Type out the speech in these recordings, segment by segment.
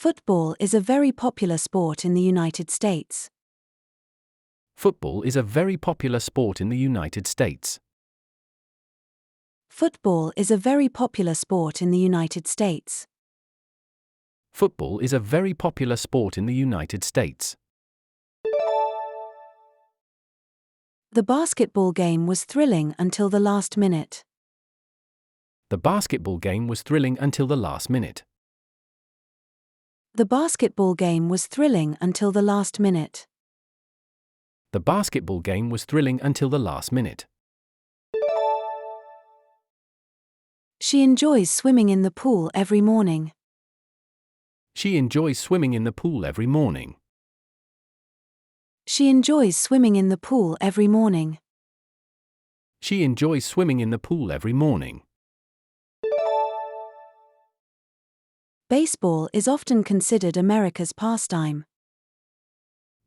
Football is a very popular sport in the United States. Football is a very popular sport in the United States. Football is a very popular sport in the United States. Football is a very popular sport in the United States. The basketball game was thrilling until the last minute. The basketball game was thrilling until the last minute. The basketball game was thrilling until the last minute. The basketball game was thrilling until the last minute. She enjoys swimming in the pool every morning. She enjoys swimming in the pool every morning. She enjoys swimming in the pool every morning. She enjoys swimming in the pool every morning. Baseball is often considered America's pastime.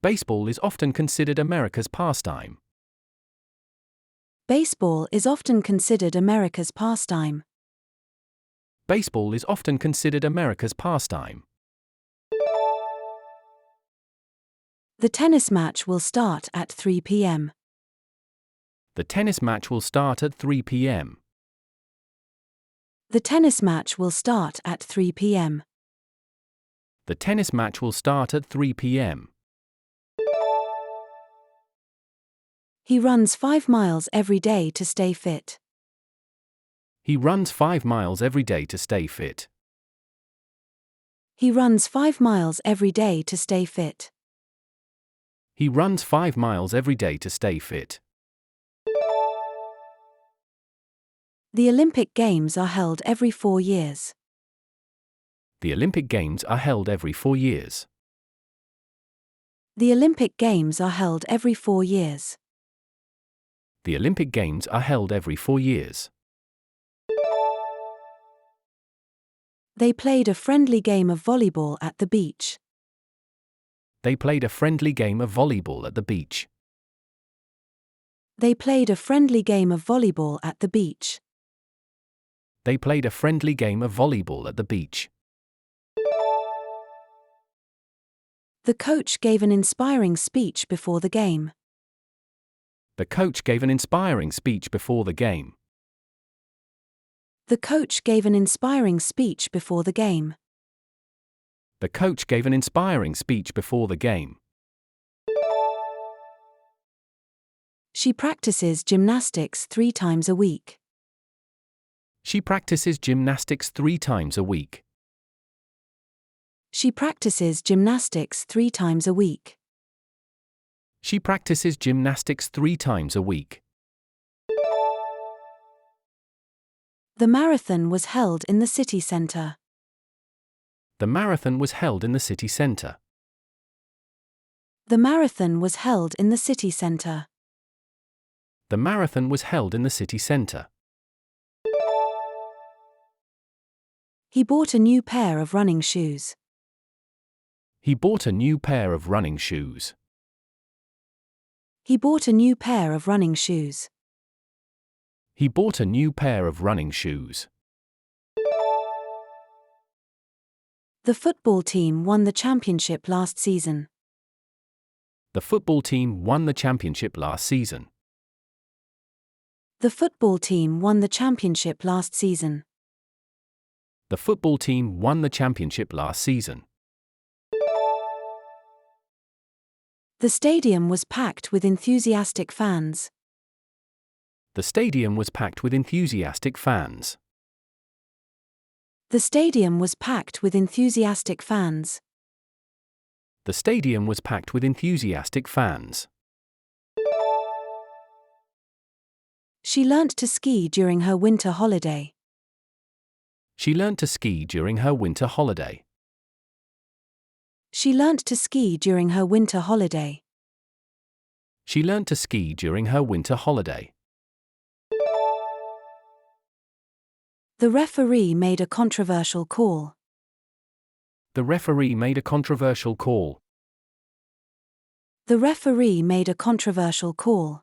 Baseball is often considered America's pastime. Baseball is often considered America's pastime. Baseball is often considered America's pastime. The tennis match will start at 3 p.m. The tennis match will start at 3 p.m. The tennis match will start at 3 p.m. The tennis match will start at 3 p.m. He runs 5 miles every day to stay fit. He runs 5 miles every day to stay fit. He runs 5 miles every day to stay fit. He runs 5 miles every day to stay fit. The Olympic Games are held every 4 years. The Olympic Games are held every 4 years. The Olympic Games are held every 4 years. The Olympic Games are held every 4 years. They played a friendly game of volleyball at the beach. They played a friendly game of volleyball at the beach. They played a friendly game of volleyball at the beach. They played a friendly game of volleyball at the beach. The coach gave an inspiring speech before the game. The coach gave an inspiring speech before the game. The coach gave an inspiring speech before the game. The coach gave an inspiring speech before the game. She practices gymnastics 3 times a week. She practices gymnastics 3 times a week. She practices gymnastics 3 times a week. She practices gymnastics 3 times a week. The marathon was held in the city centre. The marathon was held in the city centre. The marathon was held in the city centre. The marathon was held in the city centre. He bought a new pair of running shoes. He bought a new pair of running shoes. He bought a new pair of running shoes. He bought a new pair of running shoes. The football team won the championship last season. The football team won the championship last season. The football team won the championship last season. The football team won the championship last season. The stadium was packed with enthusiastic fans. The stadium was packed with enthusiastic fans. The stadium was packed with enthusiastic fans. The stadium was packed with enthusiastic fans. She learnt to ski during her winter holiday. She learnt to ski during her winter holiday. She learnt to ski during her winter holiday. She learnt to ski during her winter holiday. The referee made a controversial call. The referee made a controversial call. The referee made a controversial call.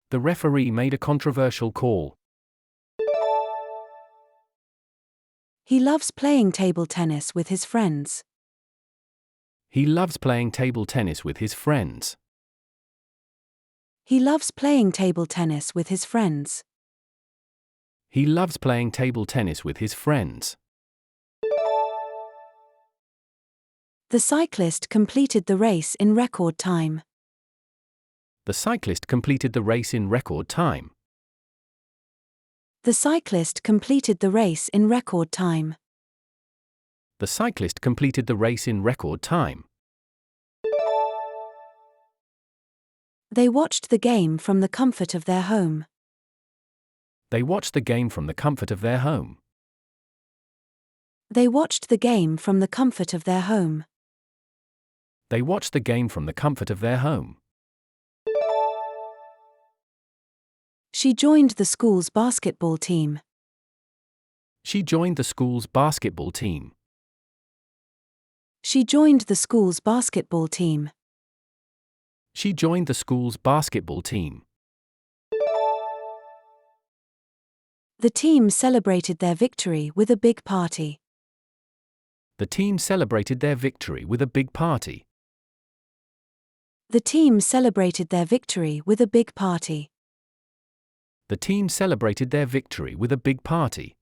The referee made a controversial call. He loves playing table tennis with his friends. He loves playing table tennis with his friends. He loves playing table tennis with his friends. He loves playing table tennis with his friends. The cyclist completed the race in record time. The cyclist completed the race in record time. The cyclist completed the race in record time. The cyclist completed the race in record time. They watched the game from the comfort of their home. They watched the game from the comfort of their home. They watched the game from the comfort of their home. They watched the game from the comfort of their home. She joined the school's basketball team. She joined the school's basketball team. She joined the school's basketball team. She joined the school's basketball team. The team celebrated their victory with a big party. The team celebrated their victory with a big party. The team celebrated their victory with a big party. The team celebrated their victory with a big party.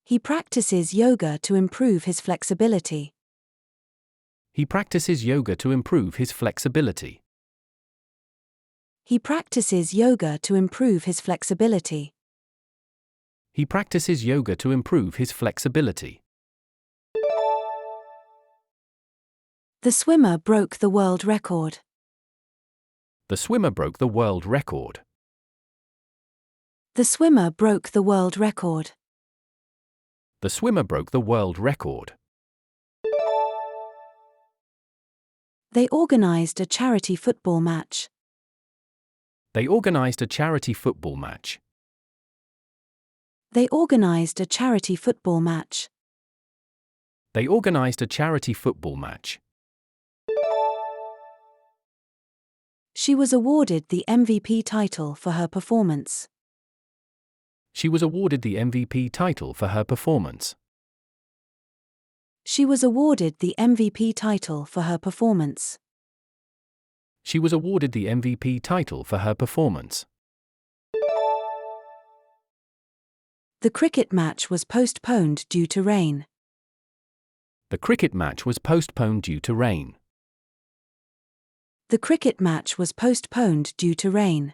He practices yoga to improve his flexibility. He practices yoga to improve his flexibility. He practices yoga to improve his flexibility. He practices yoga to improve his flexibility. The swimmer broke the world record. The swimmer broke the world record. The swimmer broke the world record. The swimmer broke the world record. They organized a charity football match. They organized a charity football match. They organized a charity football match. They organized a charity football match. She was awarded the MVP title for her performance. She was awarded the MVP title for her performance. She was awarded the MVP title for her performance. She was awarded the MVP title for her performance. The cricket match was postponed due to rain. The cricket match was postponed due to rain. The cricket match was postponed due to rain.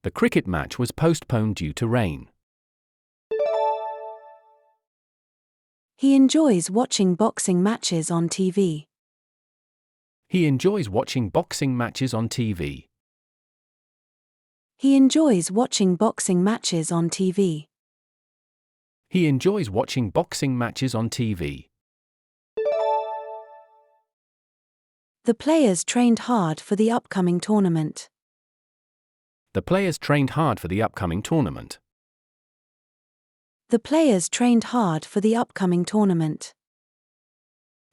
The cricket match was postponed due to rain. He enjoys watching boxing matches on TV. He enjoys watching boxing matches on TV. He enjoys watching boxing matches on TV. He enjoys watching boxing matches on TV. The players trained hard for the upcoming tournament. The players trained hard for the upcoming tournament. The players trained hard for the upcoming tournament.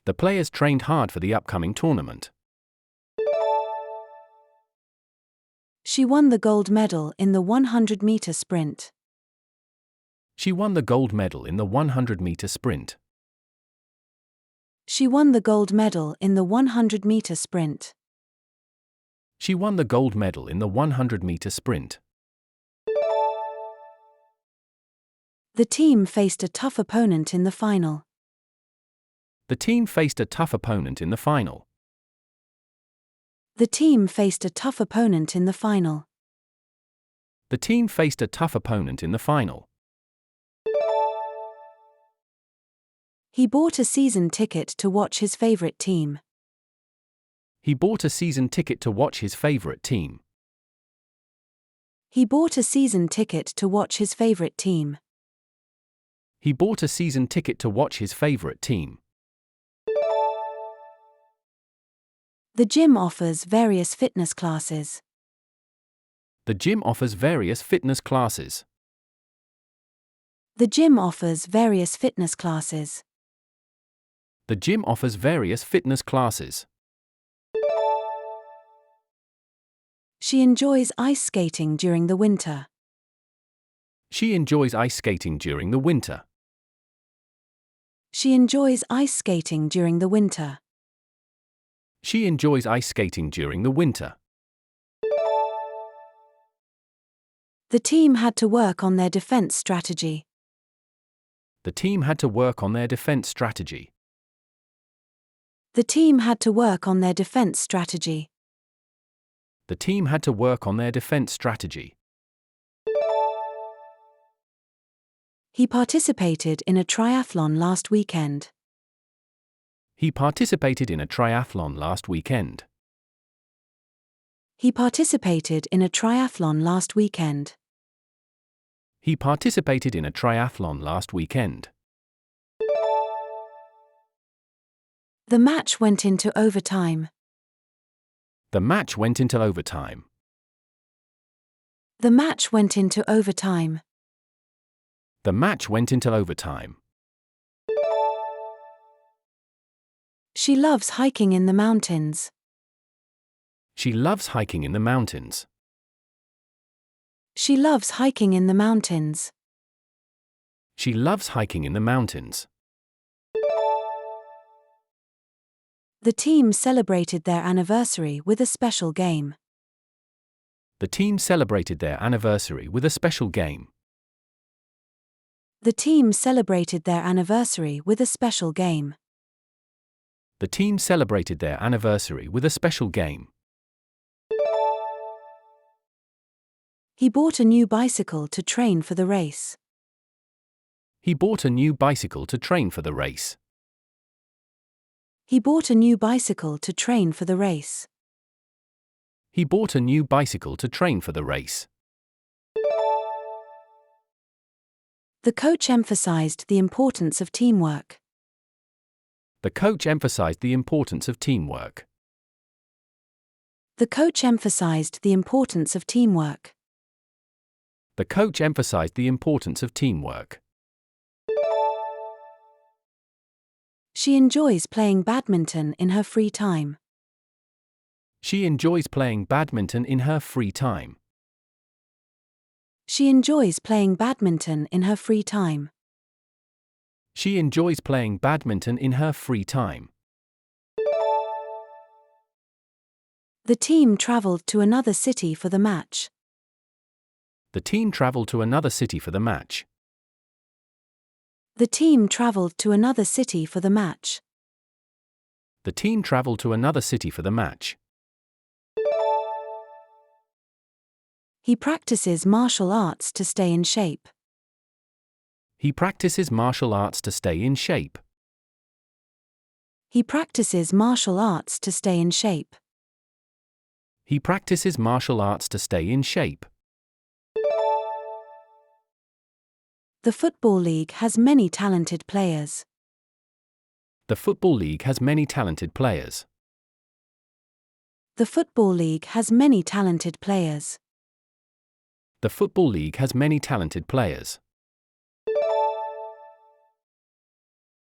The players trained hard for the upcoming tournament. She won the gold medal in the 100-meter sprint. She won the gold medal in the 100-meter sprint. She won the gold medal in the 100-meter sprint. She won the gold medal in the 100-meter sprint. The team faced a tough opponent in the final. The team faced a tough opponent in the final. The team faced a tough opponent in the final. The team faced a tough opponent in the final. He bought a season ticket to watch his favorite team. He bought a season ticket to watch his favorite team. He bought a season ticket to watch his favorite team. He bought a season ticket to watch his favorite team. The gym offers various fitness classes. The gym offers various fitness classes. The gym offers various fitness classes. The gym offers various fitness classes. She enjoys ice skating during the winter. She enjoys ice skating during the winter. She enjoys ice skating during the winter. She enjoys ice skating during the winter. The team had to work on their defense strategy. The team had to work on their defense strategy. The team had to work on their defense strategy. The team had to work on their defense strategy. He participated in a triathlon last weekend. He participated in a triathlon last weekend. He participated in a triathlon last weekend. He participated in a triathlon last weekend. The match went into overtime. The match went into overtime. The match went into overtime. The match went into overtime. She loves hiking in the mountains. She loves hiking in the mountains. She loves hiking in the mountains. She loves hiking in the mountains. The team celebrated their anniversary with a special game. The team celebrated their anniversary with a special game. The team celebrated their anniversary with a special game. The team celebrated their anniversary with a special game. He bought a new bicycle to train for the race. He bought a new bicycle to train for the race. He bought a new bicycle to train for the race. He bought a new bicycle to train for the race. The coach emphasized the importance of teamwork. The coach emphasized the importance of teamwork. The coach emphasized the importance of teamwork. The coach emphasized the importance of teamwork. She enjoys playing badminton in her free time. She enjoys playing badminton in her free time. She enjoys playing badminton in her free time. She enjoys playing badminton in her free time. The team traveled to another city for the match. The team traveled to another city for the match. The team traveled to another city for the match. The team traveled to another city for the match. He practices martial arts to stay in shape. He practices martial arts to stay in shape. He practices martial arts to stay in shape. He practices martial arts to stay in shape. The Football League has many talented players. The Football League has many talented players. The Football League has many talented players. The Football League has many talented players.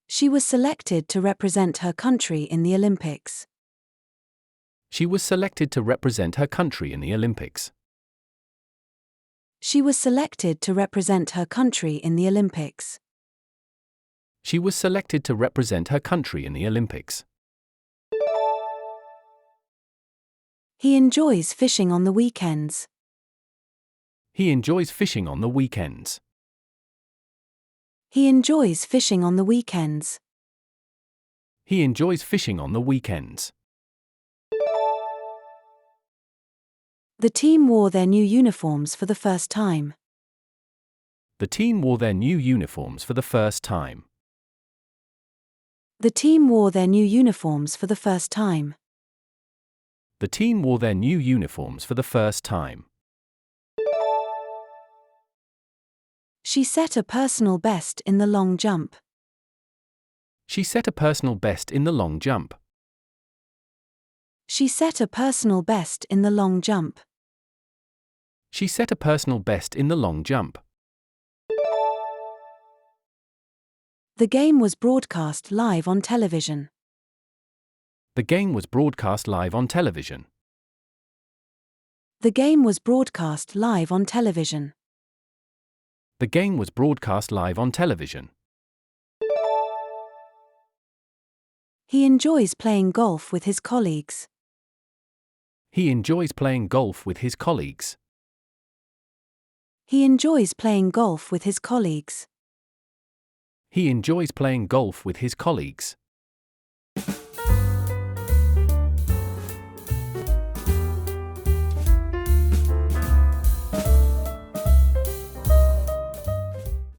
She was selected to represent her country in the Olympics. She was selected to represent her country in the Olympics. She was selected to represent her country in the Olympics. She was selected to represent her country in the Olympics. He enjoys fishing on the weekends. He enjoys fishing on the weekends. He enjoys fishing on the weekends. He enjoys fishing on the weekends. The team wore their new uniforms for the first time. The team wore their new uniforms for the first time. The team wore their new uniforms for the first time. The team wore their new uniforms for the first time. She set a personal best in the long jump. She set a personal best in the long jump. She set a personal best in the long jump. She set a personal best in the long jump. The game was broadcast live on television. The game was broadcast live on television. The game was broadcast live on television. The game was broadcast live on television. He enjoys playing golf with his colleagues. He enjoys playing golf with his colleagues. He enjoys playing golf with his colleagues. He enjoys playing golf with his colleagues.